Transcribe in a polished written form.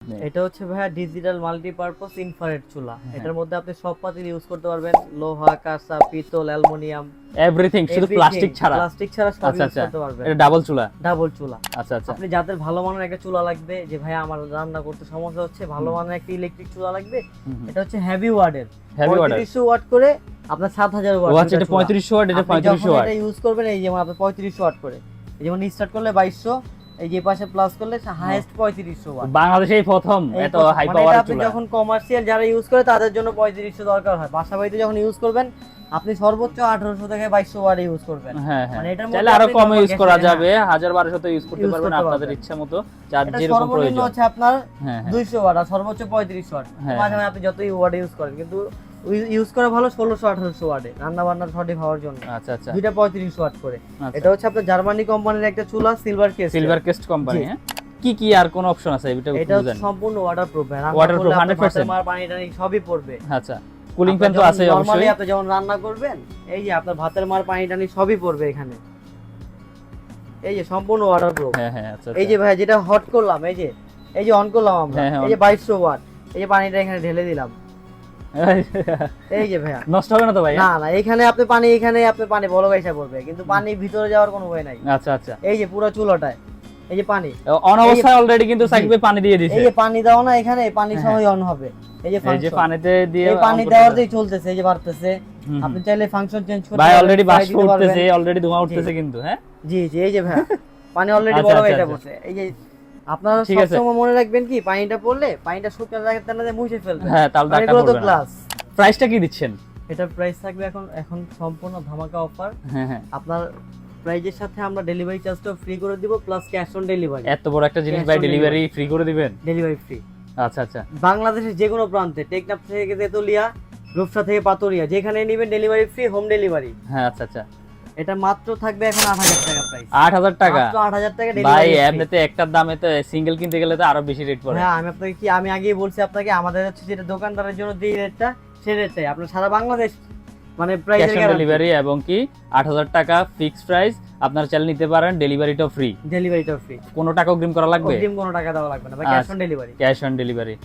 আপনি? এটা হচ্ছে ভাইয়া ডিজিটাল মাল্টিপারপাস ইনফ্রারেড চুলা। এটার মধ্যে আপনি সব পাতিল ইউজ করতে পারবেন, লোহা, কাঁচা, পিতল, অ্যালুমিনিয়াম, এভরিথিং, শুধু প্লাস্টিক ছাড়া? প্লাস্টিক ছাড়া সব আচ্ছা ইউজ আচ্ছা, করতে পারবেন। এটা ডাবল চুলা? ডাবল চুলা। আচ্ছা আচ্ছা। আপনি যাদের ভালো মানের একটা চুলা লাগবে, যে ভাই আমার রান্না করতে সমস্যা হচ্ছে, ভালো মানের একটা ইলেকট্রিক চুলা লাগবে, এটা হচ্ছে হেভি ওয়াটের, হেভি ওয়াট 3500 ওয়াট করে আপনার 7000 ওয়াট। ও আচ্ছা, এটা 3500 ওয়াট, এটা 3500 ওয়াট। এটা ইউজ করবেন এই যেমন আপনি 3500 ওয়াট করে, এই যেমন স্টার্ট করলে 2200, এই যে পাশে প্লাস করলে হাইয়েস্ট 3500 ওয়াট। বাংলাদেশেই প্রথম এত হাই মানে পাওয়ার এটা আপনি চুলা। যখন কমার্শিয়াল যারা ইউজ করে তাদের জন্য 3500 দরকার হয়। বাসা বাড়িতে যখন ইউজ করবেন আপনি সর্বোচ্চ 1800 থেকে 2200 ওয়াট ইউজ করবেন। হ্যাঁ হ্যাঁ, মানে এটার চাইলে মধ্যে আরো আপনি কম normal ইউজ করা গ্যাসে, যাবে, 1000-1200 তে ইউজ করতে use পারবেন করতে আপনাদের পারবেন। ইচ্ছা মতো, যার এটা যেরকম সর্বনিম্ন প্রয়োজন। হচ্ছে আপনার হ্যাঁ হ্যাঁ 200 ওয়াট আর সর্বোচ্চ 3500 ওয়াট। হ্যাঁ, মাঝে মাঝে আপনি যতই ওয়াট ইউজ করেন, কিন্তু ইউজ করা ভালো 1600-1800 ওয়াটে রান্না বান্নার সঠিক হওয়ার জন্য। আচ্ছা আচ্ছা। দুইটা 3500 ওয়াট করে। আচ্ছা। এটা হচ্ছে আপনার জার্মানি কোম্পানির একটা চুলা, silver case. Silver case company. হ্যাঁ, কি কি আর কোন অপশন আছে এটা এটা বুঝেন? সম্পূর্ণ ওয়াটারপ্রুফ। Waterproof 100%? মার পানি টানি সবই পড়বে। আচ্ছা, কুলিং ফ্যান তো আছে নরমালি অবশ্যই। আপনি যখন রান্না করবেন, এই যে আপনার ভাতের মার পানি টানি সবই পড়বে এখানে। এই যে সম্পূর্ণ ওয়াটারপ্রুফ। হ্যাঁ হ্যাঁ আচ্ছা। এই যে ভাই যেটা হট করলাম, এই যে অন করলাম আমরা, হ্যাঁ, হ্যাঁ, এই যে 2200 ওয়াট, এই যে পানিটা এখানে ঢেলে দিলাম, এই যে ভাইয়া নষ্ট হবে না তো ভাই? না না, এখানে আপনি পানি বড় গাইসা পড়বে, কিন্তু পানি ভিতরে যাওয়ার কোনো ওয়ে নাই। আচ্ছা আচ্ছা। এই যে পুরো চুলাটায় এই যে পানি অন অবস্থায় অলরেডি কিন্তু সাকিব ভাই পানি দিয়ে দিয়েছে। এই যে পানি দাও না এখানে, পানি সহই অন হবে। এই যে এই যে function, পানিতে দিয়ে এই পানি দেওয়াতেই চলতেছে, এই যে বাড়তেছে। হুম, আপনি চাইলে ফাংশন চেঞ্জ করতে ভাই পারবেন, অলরেডি fry বাষ্প দিতে পারবেন। উঠতেছে, অলরেডি ধোঁয়া উঠতেছে কিন্তু। হ্যাঁ জি জি, এই যে ভাই পানি অলরেডি আচ্ছা, বড় আচ্ছা, গাইটা আচ্ছা। পড়ছে। এই যে আপনারা ঠিক আছে। সবসময় মনে রাখবেন কি, পানিটা পড়লে পানিটা শুকনো রাখতে না, মুছে ফেলবেন। হ্যাঁ, তাহলে আর টাকা এগুলো তো পড়বে না। গ্লাস। প্রাইসটা কি দিচ্ছেন? এটার প্রাইস থাকবে এখন সম্পূর্ণ ধামাকা অফার। হ্যাঁ হ্যাঁ, আপনার প্রাইজের সাথে আমরা ডেলিভারি চার্জটাও ফ্রি করে দিব, প্লাস ক্যাশ অন ডেলিভারি। এত বড় একটা জিনিস Cash ভাই on ডেলিভারি ফ্রি করে দিবেন? ডেলিভারি ফ্রি আচ্ছা আচ্ছা। বাংলাদেশের যে কোনো প্রান্তে, টেকনাফ থেকে তেতুলিয়া, রূপসা থেকে পাতুরিয়া, যেখানে নেবেন ডেলিভারি ফ্রি, হোম ডেলিভারি। হ্যাঁ আচ্ছা আচ্ছা। এটা মাত্র থাকবে এখন 8000 টাকা প্রাইস। 8000 টাকা? মাত্র 8000 টাকা ভাই ডেলিভারি। এমনিতে একটার দামে তো সিঙ্গেল কিনতে গেলে তো আরো বেশি রেট পড়ে। হ্যাঁ, আমি আগেই বলছি আপনাকে, আমাদের হচ্ছে যেটা দোকানদারের জন্য যে রেটটা, সেই রেটটাই আপনার সারা বাংলাদেশ মানে ক্যাশ প্রাইসের অন ডেলিভারি, এবং কি 8000 টাকা ফিক্সড প্রাইস, আপনারা চাইলে নিতে পারেন, ডেলিভারিটাও ফ্রি। ডেলিভারিটা ফ্রি, কোনো টাকা অগ্রিম করা লাগবে? অগ্রিম কোনো টাকা দেওয়া লাগবে না, বা cash on delivery. Cash on delivery.